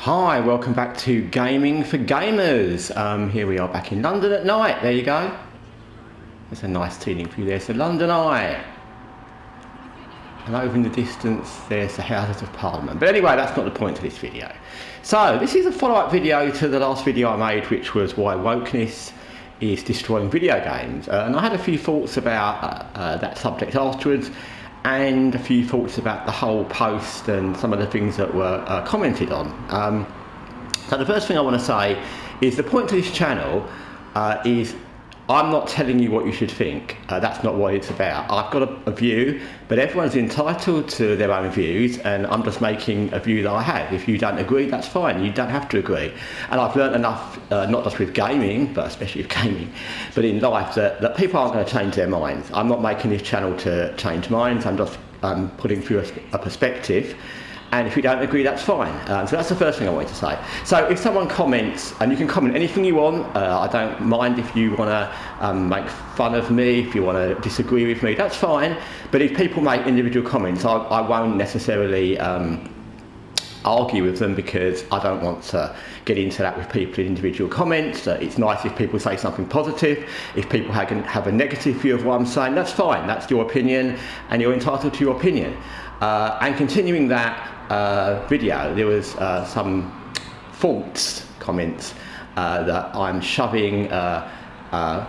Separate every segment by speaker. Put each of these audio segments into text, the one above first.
Speaker 1: Hi, welcome back to Gaming for Gamers. Here we are back in London at night. There you go. There's a nice ceiling view. There's the London Eye. And over in the distance, there's the Houses of Parliament. But anyway, that's not the point of this video. So, this is a follow-up video to the last video I made, which was why wokeness is destroying video games. And I had a few thoughts about that subject afterwards, and a few thoughts about the whole post and some of the things that were commented on. So the first thing I want to say is the point of this channel is I'm not telling you what you should think. That's not what it's about. I've got a view, but everyone's entitled to their own views, and I'm just making a view that I have. If you don't agree, that's fine. You don't have to agree. And I've learned enough, not just with gaming, but especially with gaming, but in life, that people aren't going to change their minds. I'm not making this channel to change minds. I'm just putting through a perspective. And if you don't agree, that's fine. So that's the first thing I wanted to say. So if someone comments, and you can comment anything you want, I don't mind if you want to make fun of me, if you want to disagree with me, that's fine. But if people make individual comments, I won't necessarily argue with them, because I don't want to get into that with people in individual comments. It's nice if people say something positive. If people have a negative view of what I'm saying, that's fine. That's your opinion, and you're entitled to your opinion. And continuing that video, there was some false comments that I'm shoving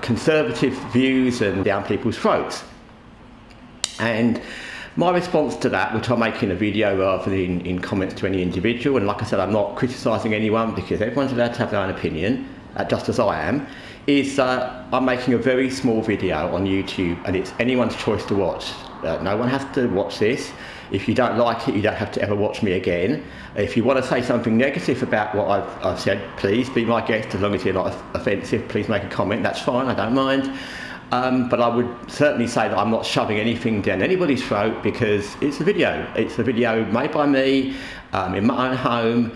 Speaker 1: conservative views and down people's throats. And my response to that, which I make in a video rather than in comments to any individual, and like I said, I'm not criticising anyone because everyone's allowed to have their own opinion, just as I am, is I'm making a very small video on YouTube, and it's anyone's choice to watch. No one has to watch this. If you don't like it, you don't have to ever watch me again. If you want to say something negative about what I've said, please be my guest, as long as you're not offensive. Please make a comment, that's fine, I don't mind. But I would certainly say that I'm not shoving anything down anybody's throat, because it's a video. It's a video made by me in my own home,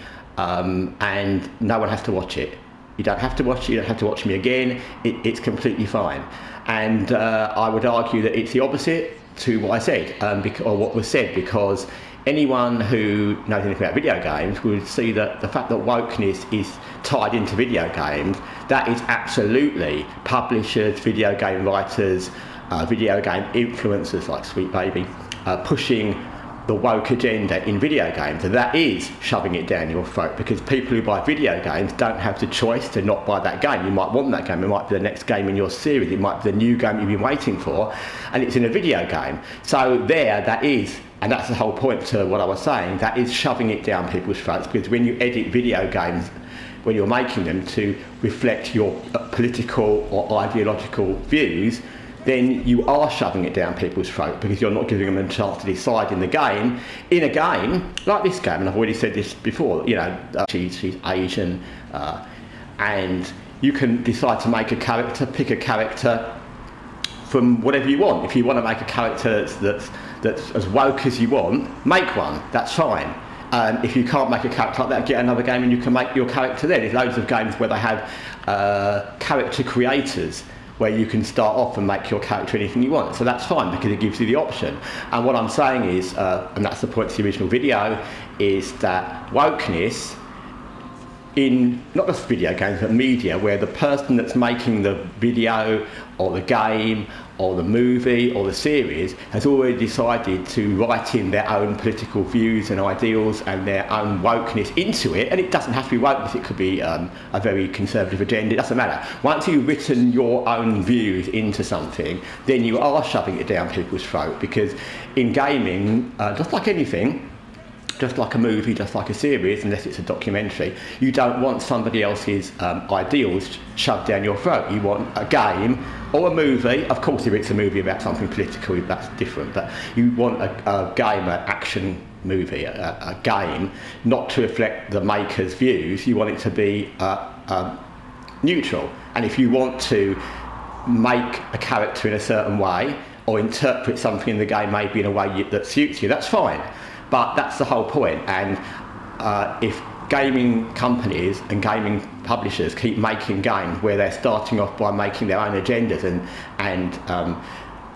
Speaker 1: and no one has to watch it. You don't have to watch it, you don't have to watch me again. It's completely fine. And I would argue that it's the opposite to what I said, or what was said, because anyone who knows anything about video games would see that the fact that wokeness is tied into video games, that is absolutely publishers, video game writers, video game influencers like Sweet Baby pushing the woke agenda in video games, and that is shoving it down your throat, because people who buy video games don't have the choice to not buy that game. You might want that game, it might be the next game in your series, it might be the new game you've been waiting for, and it's in a video game. So that is, and that's the whole point to what I was saying, that is shoving it down people's throats, because when you edit video games, when you're making them to reflect your political or ideological views, then you are shoving it down people's throat, because you're not giving them a chance to decide in a game like this game. And I've already said this before, you know, she's Asian, and you can decide to make a character, pick a character from whatever you want. If you want to make a character that's as woke as you want, make one, that's fine. If you can't make a character like that, get another game and you can make your character there. There's loads of games where they have character creators, where you can start off and make your character anything you want. So that's fine, because it gives you the option. And what I'm saying is, and that's the point of the original video, is that wokeness in not just video games but media, where the person that's making the video or the game or the movie or the series has already decided to write in their own political views and ideals and their own wokeness into it. And it doesn't have to be wokeness, it could be a very conservative agenda, it doesn't matter. Once you've written your own views into something, then you are shoving it down people's throat, because in gaming, just like anything, just like a movie, just like a series, unless it's a documentary, you don't want somebody else's ideals shoved down your throat. You want a game or a movie. Of course, if it's a movie about something political, that's different, but you want a game, an action movie, a game, not to reflect the maker's views. You want it to be neutral. And if you want to make a character in a certain way, or interpret something in the game maybe in a way that suits you, that's fine. But that's the whole point. And if gaming companies and gaming publishers keep making games where they're starting off by making their own agendas and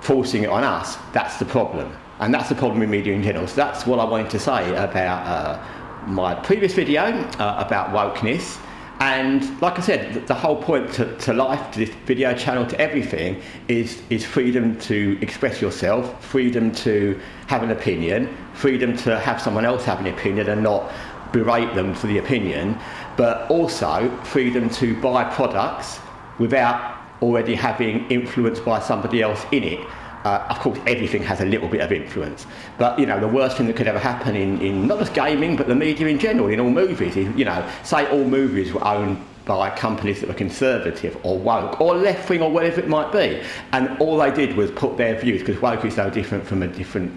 Speaker 1: forcing it on us, that's the problem. And that's the problem with media in general. So that's what I wanted to say about my previous video about wokeness. And like I said, the whole point to life, to this video channel, to everything, is freedom to express yourself, freedom to have an opinion, freedom to have someone else have an opinion and not berate them for the opinion, but also freedom to buy products without already having influence by somebody else in it. Of course, everything has a little bit of influence, but you know, the worst thing that could ever happen in not just gaming, but the media in general, in all movies, is, you know, say all movies were owned by companies that were conservative or woke or left wing or whatever it might be, and all they did was put their views, because woke is no different from a different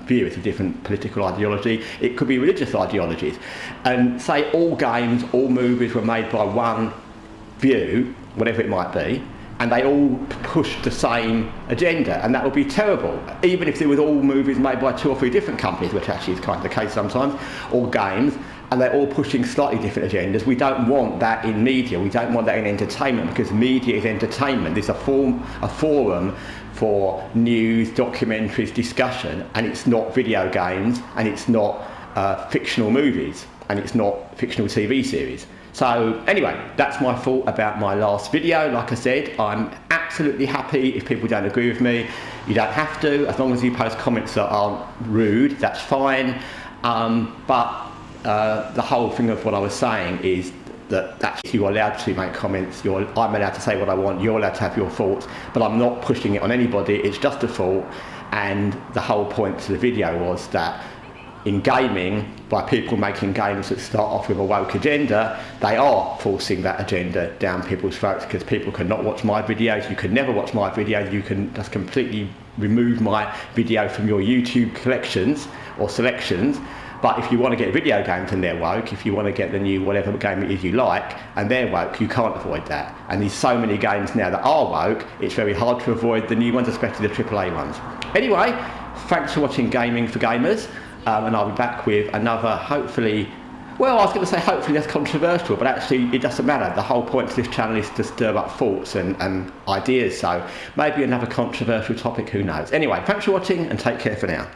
Speaker 1: view, it's a different political ideology, it could be religious ideologies, and say all games, all movies were made by one view, whatever it might be, and they all pushed the same agenda, and that would be terrible. Even if there was all movies made by 2 or 3 different companies, which actually is kind of the case sometimes, or games, and they're all pushing slightly different agendas. We don't want that in media, we don't want that in entertainment, because media is entertainment. It's a forum for news, documentaries, discussion, and it's not video games, and it's not fictional movies, and it's not fictional TV series. So anyway, that's my thought about my last video. Like I said, I'm absolutely happy if people don't agree with me. You don't have to, as long as you post comments that aren't rude, that's fine. But the whole thing of what I was saying is that you're allowed to make comments, I'm allowed to say what I want, you're allowed to have your thoughts, but I'm not pushing it on anybody, it's just a thought. And the whole point to the video was that in gaming, by people making games that start off with a woke agenda, they are forcing that agenda down people's throats, because people cannot watch my videos, you can never watch my videos, you can just completely remove my video from your YouTube collections or selections. But if you want to get video games and they're woke, if you want to get the new whatever game it is you like and they're woke, you can't avoid that. And there's so many games now that are woke, it's very hard to avoid the new ones, especially the AAA ones. Anyway, thanks for watching Gaming for Gamers. And I'll be back with another, hopefully, well, I was going to say hopefully less controversial, but actually it doesn't matter. The whole point of this channel is to stir up thoughts and ideas, so maybe another controversial topic, who knows. Anyway, thanks for watching and take care for now.